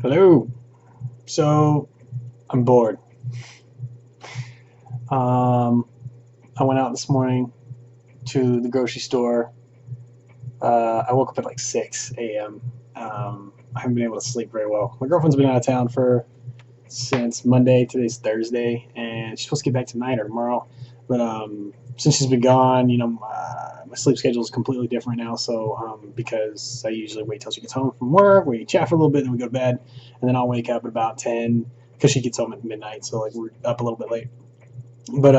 Hello. So I'm bored. I went out this morning to the grocery store. I woke up at like 6 a.m. I haven't been able to sleep very well. My girlfriend's been out of town since Monday. Today's Thursday, and she's supposed to get back tonight or tomorrow. But since she's been gone, my sleep schedule is completely different now. So because I usually wait till she gets home from work, we chat for a little bit, then we go to bed, and then I'll wake up at about 10 because she gets home at midnight. So like we're up a little bit late. But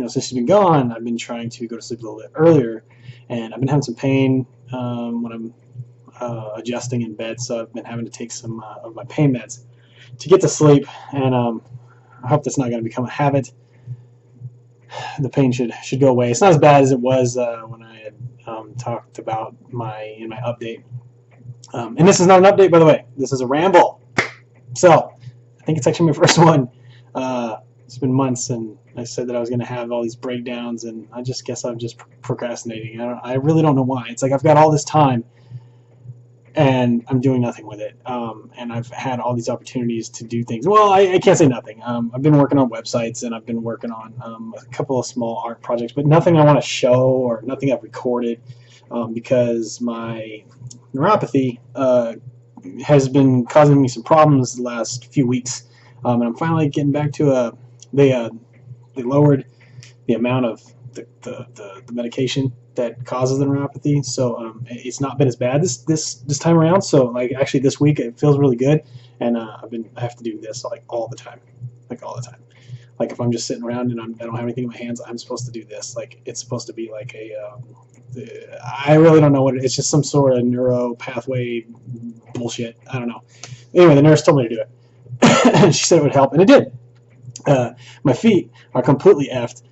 since she's been gone, I've been trying to go to sleep a little bit earlier, and I've been having some pain when I'm adjusting in bed. So I've been having to take some of my pain meds to get to sleep, and I hope that's not going to become a habit. The pain should go away. It's not as bad as it was when I had talked about in my update. And this is not an update, by the way. This is a ramble. So I think it's actually my first one. It's been months, and I said that I was going to have all these breakdowns, and I just guess I'm just procrastinating. I really don't know why. It's like I've got all this time, and I'm doing nothing with it. And I've had all these opportunities to do things. Well, I can't say nothing. I've been working on websites, and I've been working on a couple of small art projects, but nothing I want to show or nothing I've recorded because my neuropathy has been causing me some problems the last few weeks. And I'm finally getting back to they lowered the amount of the medication that causes the neuropathy, so it's not been as bad this time around. So like actually this week it feels really good, and I have to do this like all the time. Like if I'm just sitting around and I don't have anything in my hands, I'm supposed to do this. Like it's supposed to be like I really don't know what it's just some sort of neuro pathway bullshit. I don't know. Anyway, the nurse told me to do it, and she said it would help, and it did. My feet are completely effed,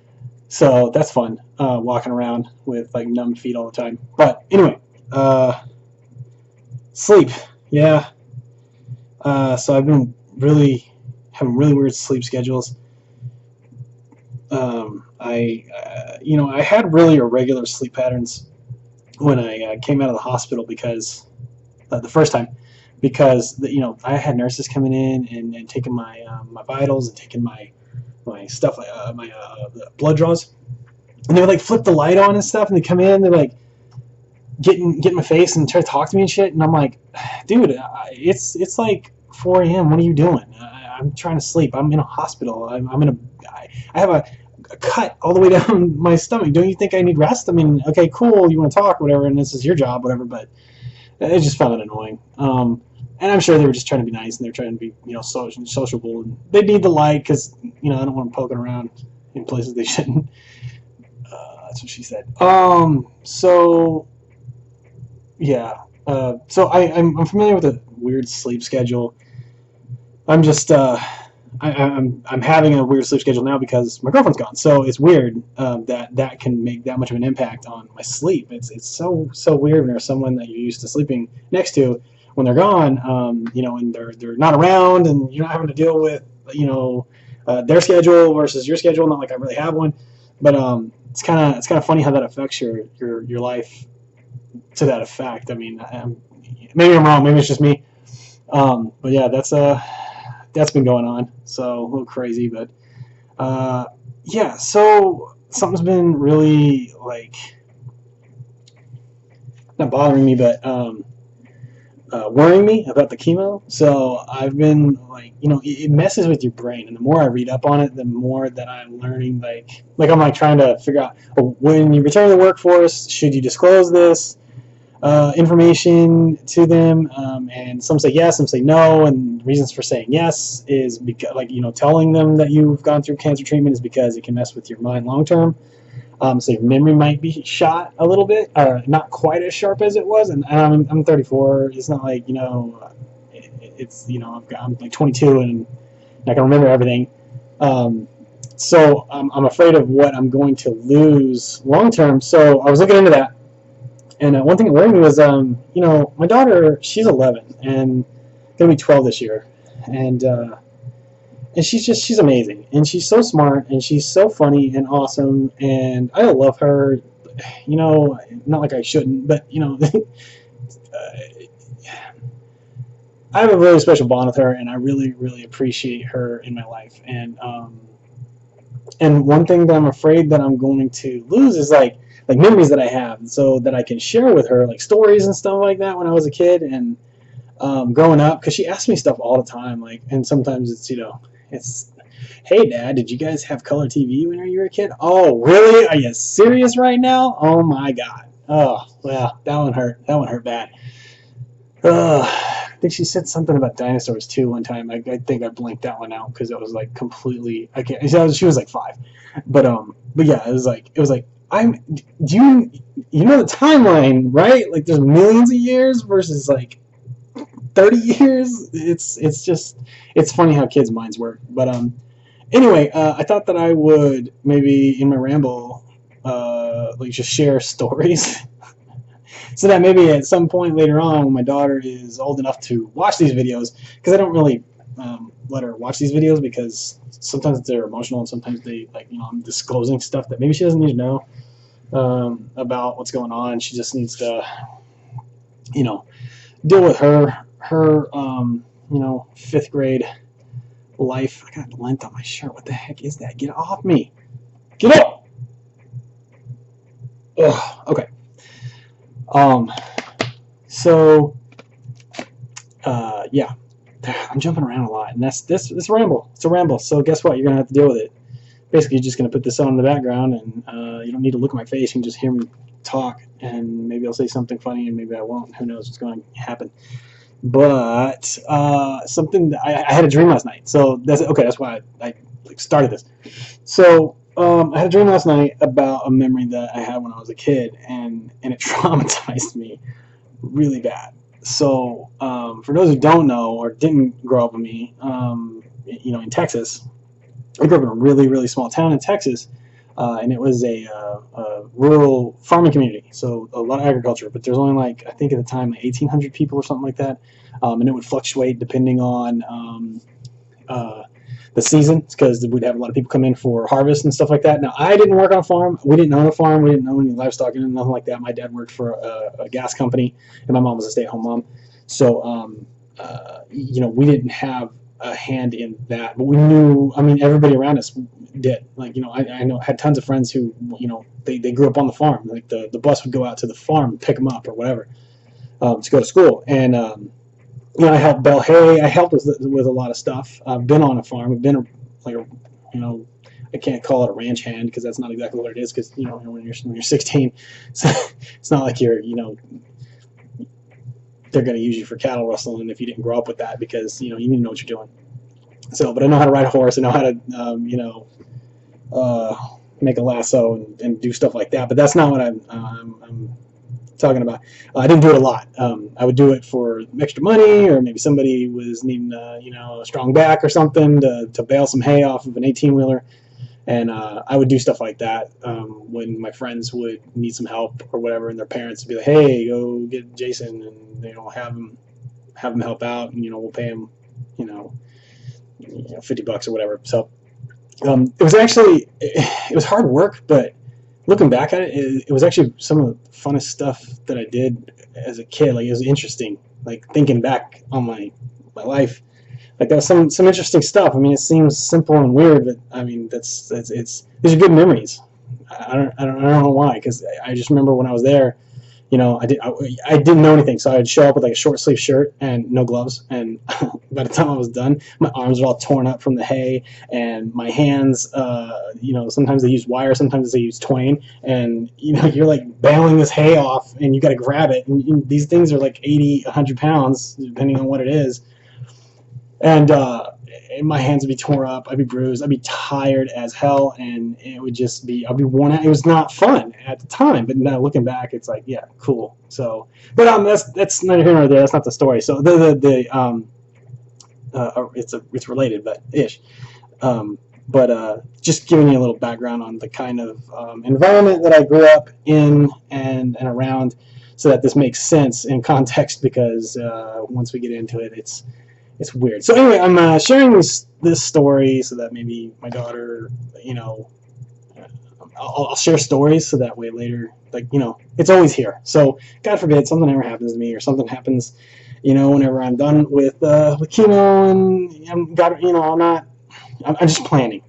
so that's fun, walking around with like numb feet all the time. But anyway, sleep, yeah. So I've been having really weird sleep schedules. I had really irregular sleep patterns when I came out of the hospital because the first time, because I had nurses coming in and taking my vitals and taking my stuff, my blood draws, and they would like flip the light on and stuff, and they come in, they're like get in my face and try to talk to me and shit, and I'm like, dude, it's like 4 a.m. What are you doing? I'm trying to sleep. I'm in a hospital. I have a cut all the way down my stomach. Don't you think I need rest? I mean, okay, cool, you want to talk, whatever, and this is your job, whatever, but I just found it annoying. And I'm sure they were just trying to be nice, and they're trying to be, sociable. And they need the light because, I don't want them poking around in places they shouldn't. That's what she said. So yeah. I'm familiar with a weird sleep schedule. I'm just I'm having a weird sleep schedule now because my girlfriend's gone. So it's weird that can make that much of an impact on my sleep. It's so weird when there's someone that you're used to sleeping next to, when they're gone, and they're not around, and you're not having to deal with their schedule versus your schedule. Not like I really have one, but it's kind of funny how that affects your life to that effect. I mean, maybe I'm wrong. Maybe it's just me. But yeah, that's been going on. So a little crazy, but yeah. So something's been really like not bothering me, but worrying me about the chemo. So I've been like, it messes with your brain, and the more I read up on it, the more that I'm learning. Like I'm like trying to figure out, when you return to the workforce, should you disclose this information to them? And some say yes, some say no. And reasons for saying yes is because, telling them that you've gone through cancer treatment is because it can mess with your mind long term. So your memory might be shot a little bit, or not quite as sharp as it was. And I'm 34. It's not like it's I'm like 22 and I can remember everything. So I'm afraid of what I'm going to lose long term. So I was looking into that, and one thing that worried me was my daughter, she's 11 and gonna be 12 this year, and she's amazing, and she's so smart, and she's so funny and awesome, and I love her. Not like I shouldn't, but I have a really special bond with her, and I really, really appreciate her in my life. And one thing that I'm afraid that I'm going to lose is like memories that I have, so that I can share with her, like stories and stuff like that when I was a kid and growing up, because she asked me stuff all the time, like, and sometimes it's, it's, hey Dad, did you guys have color TV when you were a kid? Oh, really? Are you serious right now? Oh my God. Oh, well, that one hurt. That one hurt bad. I think she said something about dinosaurs too one time. I think I blanked that one out because it was like completely. I can't. She was like 5, but yeah, it was like I'm. Do you know the timeline, right? Like there's millions of years versus like 30 years. It's just it's funny how kids' minds work. But anyway, I thought that I would maybe in my ramble like just share stories so that maybe at some point later on when my daughter is old enough to watch these videos, because I don't really let her watch these videos because sometimes they're emotional and sometimes they like I'm disclosing stuff that maybe she doesn't need to know about what's going on. She just needs to deal with her 5th grade life. I got lint on my shirt. What the heck is that? Get off me! Get up! Ugh, okay. So yeah, I'm jumping around a lot, and that's this ramble. It's a ramble. So guess what? You're gonna have to deal with it. Basically, you're just gonna put this on in the background, and you don't need to look at my face. You can just hear me talk, and maybe I'll say something funny, and maybe I won't. Who knows what's going to happen? But something that I had a dream last night. So that's okay. That's why I started this. So I had a dream last night about a memory that I had when I was a kid, and it traumatized me really bad. So for those who don't know or didn't grow up with me, in Texas, I grew up in a really, really small town in Texas, and it was a rural farming community, so a lot of agriculture, but there's only I think at the time 1,800 people or something like that, and it would fluctuate depending on the seasons, because we'd have a lot of people come in for harvest and stuff like that. Now, I didn't work on a farm. We didn't own a farm. We didn't own any livestock and nothing like that. My dad worked for a gas company, and my mom was a stay-at-home mom. So, we didn't have a hand in that, but we knew. I mean, everybody around us did. I know had tons of friends who, they grew up on the farm. Like the bus would go out to the farm and pick them up or whatever to go to school, and I helped bale hay. I helped with a lot of stuff. I've been on a farm. I've been I can't call it a ranch hand because that's not exactly what it is. Because when you're 16, so it's not like you're they're going to use you for cattle rustling if you didn't grow up with that, because you need to know what you're doing. So, but I know how to ride a horse. I know how to make a lasso and do stuff like that. But that's not what I'm talking about. I didn't do it a lot. I would do it for extra money, or maybe somebody was needing a strong back or something to bale some hay off of an 18-wheeler, and I would do stuff like that when my friends would need some help or whatever, and their parents would be like, "Hey, go get Jason," and have him help out, and we'll pay him $50 or whatever. So it was actually it was hard work, but looking back at it, it was actually some of the funnest stuff that I did as a kid. Like, it was interesting. Like, thinking back on my life, like, there was some interesting stuff. I mean, it seems simple and weird, but I mean, these are good memories. I don't know why, because I just remember when I was there, I didn't know anything, so I would show up with like a short sleeve shirt and no gloves, and by the time I was done, my arms were all torn up from the hay, and my hands, sometimes they use wire, sometimes they use twine, and you're like baling this hay off, and you got to grab it, and these things are like 80, 100 pounds, depending on what it is, and my hands would be torn up, I'd be bruised, I'd be tired as hell, and it would just be, I'd be worn out. It was not fun at the time, but now looking back, it's like, yeah, cool. So, but that's neither here nor there. That's not the story. So it's related, but ish. But just giving you a little background on the kind of environment that I grew up in and around, so that this makes sense in context, because once we get into it, it's weird. So anyway, I'm sharing this story so that maybe my daughter, I'll share stories so that way later, it's always here. So God forbid something ever happens to me, or something happens whenever I'm done with chemo and I'm got, I'm just planning,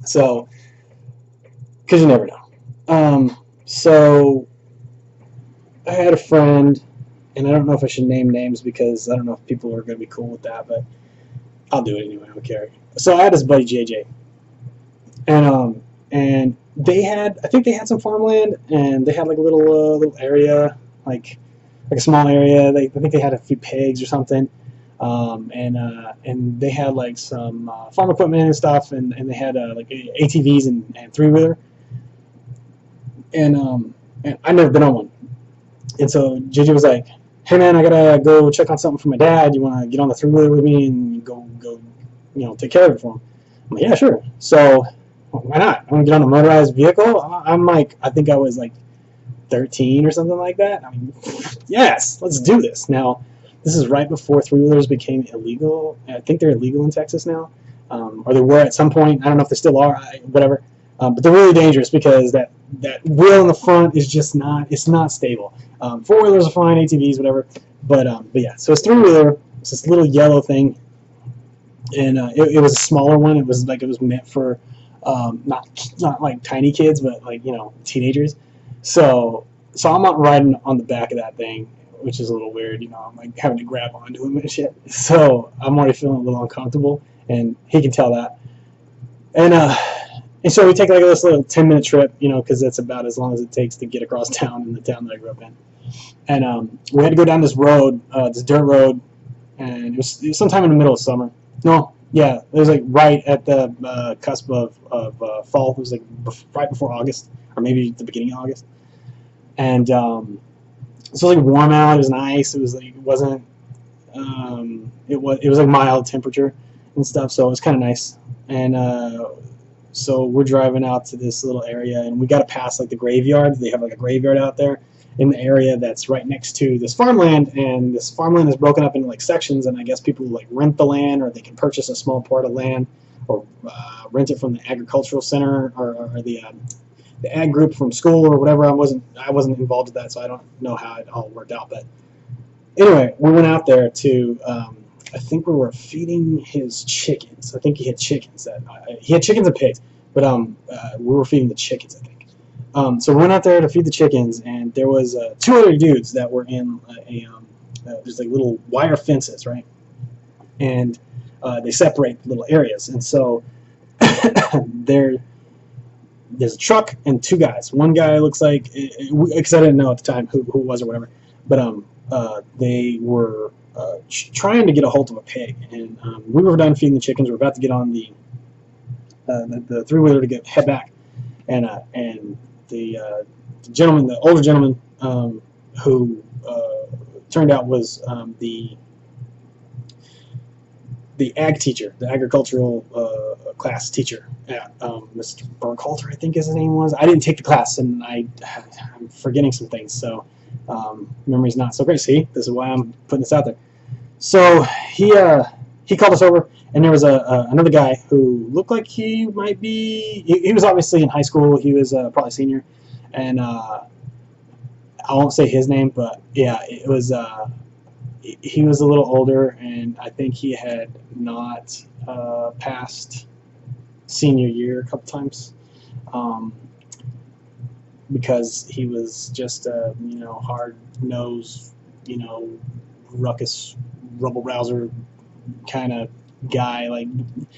so because you never know. So I had a friend, and I don't know if I should name names because I don't know if people are going to be cool with that, but I'll do it anyway. I don't care. So I had this buddy JJ, and I think they had some farmland, and they had like a little area, like a small area. I think they had a few pigs or something, and they had like some farm equipment and stuff, and they had like ATVs and three wheeler, and I'd never been on one, and so JJ was like, "Hey man, I gotta go check on something for my dad. You want to get on the three wheeler with me and go take care of it for him?" I'm like, "Yeah, sure." So why not? I want to get on a motorized vehicle. I'm like, I think I was like 13 or something like that. I mean, yes, let's do this. Now, this is right before three-wheelers became illegal. I think they're illegal in Texas now, or they were at some point. I don't know if they still are, whatever. But they're really dangerous because that wheel in the front is just not stable. Four-wheelers are fine, ATVs, whatever. But yeah, so it's three-wheeler. It's this little yellow thing, and it was a smaller one. It was meant for not like tiny kids, but like teenagers. So I'm not riding on the back of that thing, which is a little weird. I'm like having to grab onto him and shit. So I'm already feeling a little uncomfortable, and he can tell that. And so we take like this little 10-minute trip, because that's about as long as it takes to get across town in the town that I grew up in. And we had to go down this road, this dirt road, and it was sometime in the middle of summer. No, yeah, it was like right at the cusp of fall. It was like right before August, or maybe the beginning of August. And so it was like warm out. It was nice. It was like it wasn't. It was like mild temperature and stuff. So it was kind of nice. And so we're driving out to this little area, and we got to pass like the graveyard. They have like a graveyard out there in the area that's right next to this farmland, and this farmland is broken up into like sections, and I guess people like rent the land, or they can purchase a small part of land, or rent it from the agricultural center, or the ag group from school or whatever. I wasn't involved with that, so I don't know how it all worked out. But anyway, we went out there to I think we were feeding his chickens. I think he had chickens he had chickens and pigs, but we were feeding the chickens, I think. So we went out there to feed the chickens, and there was two other dudes that were in there's like little wire fences, right? And they separate little areas, and so there's a truck and two guys. One guy looks like, because I didn't know at the time who it was or whatever, but they were trying to get a hold of a pig, and we were done feeding the chickens. We're about to get on the three-wheeler to head back, and the gentleman, the older gentleman, who turned out was the ag teacher, the agricultural class teacher at Mr. Burkhalter, I think his name was. I didn't take the class, and I'm forgetting some things, so memory's not so great. See, this is why I'm putting this out there. So he called us over, and there was another guy who looked like he might be. He was obviously in high school. He was probably senior, and I won't say his name, but yeah, it was. He was a little older, and I think he had not passed senior year a couple times, because he was just a hard-nosed, ruckus, rubble-rouser kind of guy, like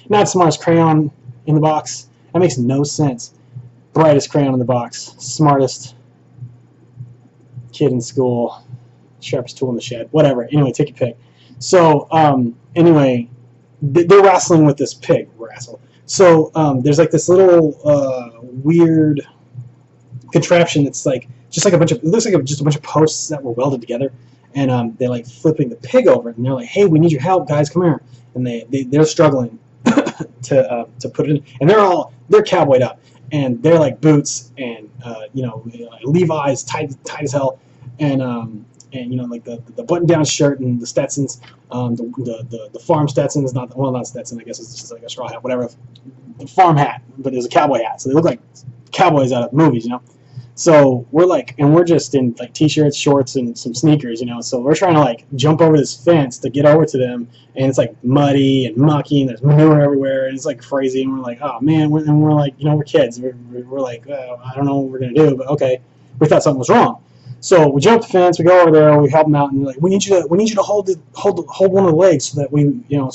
not smartest crayon in the box. That makes no sense. Brightest crayon in the box, smartest kid in school, sharpest tool in the shed, whatever. Anyway, take your pick. So anyway, they're wrestling with this pig. So there's like this little weird contraption that's like just like it looks like just a bunch of posts that were welded together, and they're like flipping the pig over, and they're like, "Hey, we need your help, guys, come here." And they're struggling to put it in, and they're cowboyed up, and they're like boots and Levi's tight as hell, and like the button down shirt and the Stetsons, the farm Stetsons, not Stetson, I guess it's just like a straw hat, whatever, the farm hat, but it was a cowboy hat, so they look like cowboys out of movies, So we're like, and we're just in like t-shirts, shorts, and some sneakers, you know. So we're trying to like jump over this fence to get over to them, and it's like muddy and mucky, and there's manure everywhere, and it's like crazy. And we're like, oh man, and we're like, you know, we're kids. We're like, I don't know what we're gonna do, but okay. We thought something was wrong. So we jump the fence, we go over there, we help them out, and we're like, we need you to hold one of the legs so that we, you know,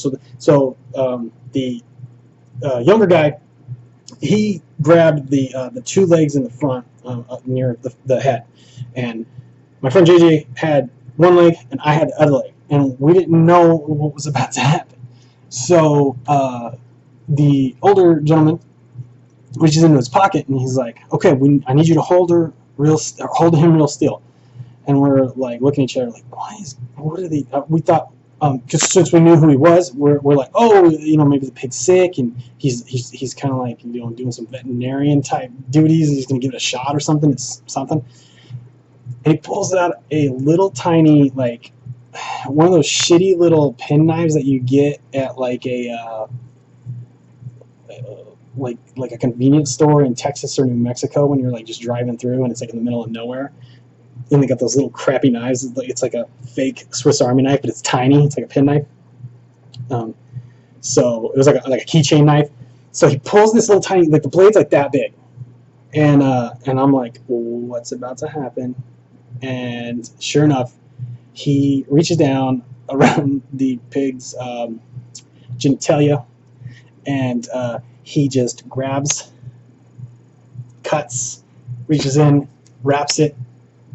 the younger guy, he grabbed the two legs in the front near the head, and my friend JJ had one leg and I had the other leg, and we didn't know what was about to happen. So the older gentleman reaches into his pocket and he's like, "Okay, I need you to hold him real still." And we're like looking at each other like, what are they? We thought, because since we knew who he was, we're like, oh, you know, maybe the pig's sick and he's kind of like, you know, doing some veterinarian type duties. He's going to give it a shot or something. It's something. And he pulls out a little tiny, like, one of those shitty little pen knives that you get at like like a convenience store in Texas or New Mexico when you're like just driving through and it's like in the middle of nowhere. And they got those little crappy knives. It's like a fake Swiss Army knife, but it's tiny. It's like a penknife. So it was like a keychain knife. So he pulls this little tiny, like the blade's like that big, and I'm like, what's about to happen? And sure enough, he reaches down around the pig's genitalia, and he just grabs, cuts, reaches in, wraps it,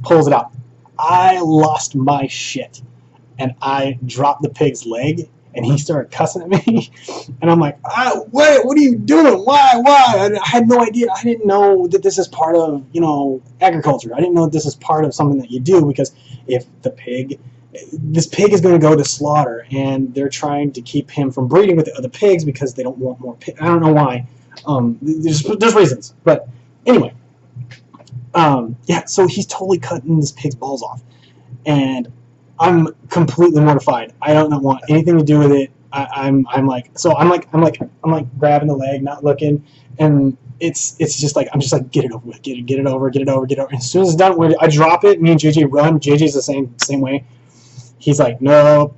pulls it out. I lost my shit, and I dropped the pig's leg, and he started cussing at me, and I'm like, what are you doing? Why? I had no idea. I didn't know that this is part of, you know, agriculture. I didn't know that this is part of something that you do, because if this pig is going to go to slaughter, and they're trying to keep him from breeding with the other pigs because they don't want more pigs. I don't know why. There's reasons, but anyway. Yeah, so he's totally cutting this pig's balls off, and I'm completely mortified. I don't want anything to do with it. I'm like grabbing the leg, not looking, and it's just like, I'm just like, get it over with, get it over. And as soon as it's done, I drop it. Me and JJ run. JJ's the same way. He's like, nope.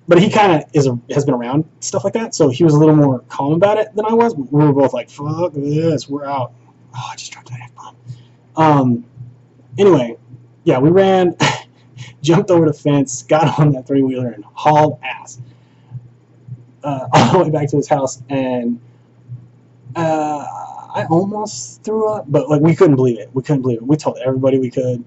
But he kind of has been around stuff like that, so he was a little more calm about it than I was. We were both like, fuck this, we're out. Oh, I just dropped that F-bomb. Anyway, yeah, we ran, jumped over the fence, got on that three-wheeler, and hauled ass all the way back to his house. And I almost threw up, but like we couldn't believe it. We told everybody we could,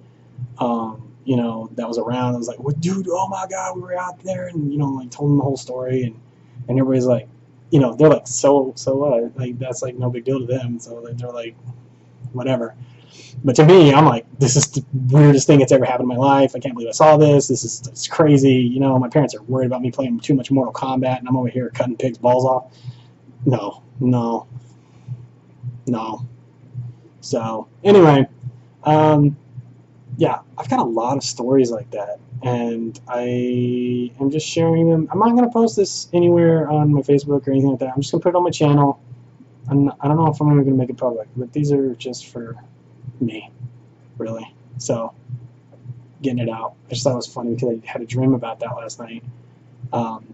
you know, that was around. I was like, well, dude, oh my god, we were out there, and you know, like told them the whole story, and everybody's like, you know, they're like, so what? Like that's like no big deal to them. So they're like, whatever. But to me, I'm like, this is the weirdest thing that's ever happened in my life. I can't believe I saw this. It's crazy. You know, my parents are worried about me playing too much Mortal Kombat, and I'm over here cutting pigs' balls off. No. So, anyway, yeah, I've got a lot of stories like that, and I am just sharing them. I'm not going to post this anywhere on my Facebook or anything like that. I'm just going to put it on my channel. I don't know if I'm even going to make it public, but these are just for me, really. So, getting it out. I just thought it was funny because I had a dream about that last night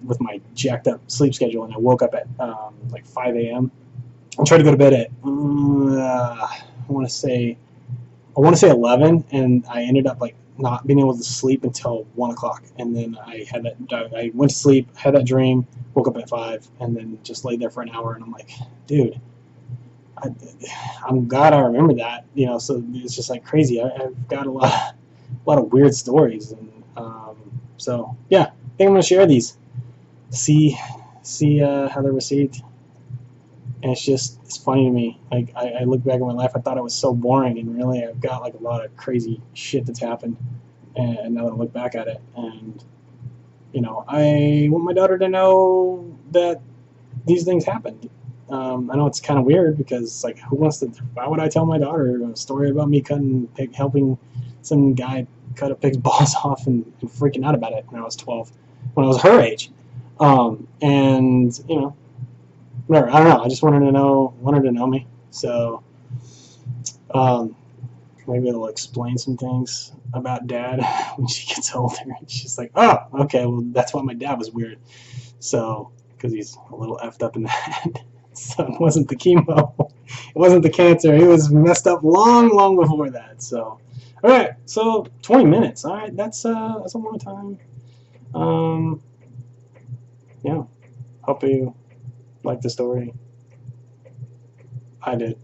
with my jacked up sleep schedule, and I woke up at like 5 a.m. I tried to go to bed at I want to say 11, and I ended up like not being able to sleep until 1 o'clock, and then I went to sleep, had that dream, woke up at 5, and then just laid there for an hour, and I'm like, dude, I'm glad I remember that, you know. So it's just like crazy. I've got a lot of weird stories, and so yeah, I think I'm gonna share these, see how they're received. And it's funny to me. Like I look back at my life, I thought it was so boring, and really I've got like a lot of crazy shit that's happened. And now that I look back at it, and you know, I want my daughter to know that these things happened. I know it's kind of weird because like, why would I tell my daughter a story about me helping some guy cut a pig's balls off and freaking out about it when I was 12, when I was her age, and you know. I don't know. I just wanted to know me. So, maybe it'll explain some things about Dad when she gets older. And she's like, oh, okay, well, that's why my dad was weird. So, because he's a little effed up in the head. So it wasn't the chemo. It wasn't the cancer. He was messed up long, long before that. So, all right. So 20 minutes. All right, that's a long time. Yeah. Hope you liked the story. I did.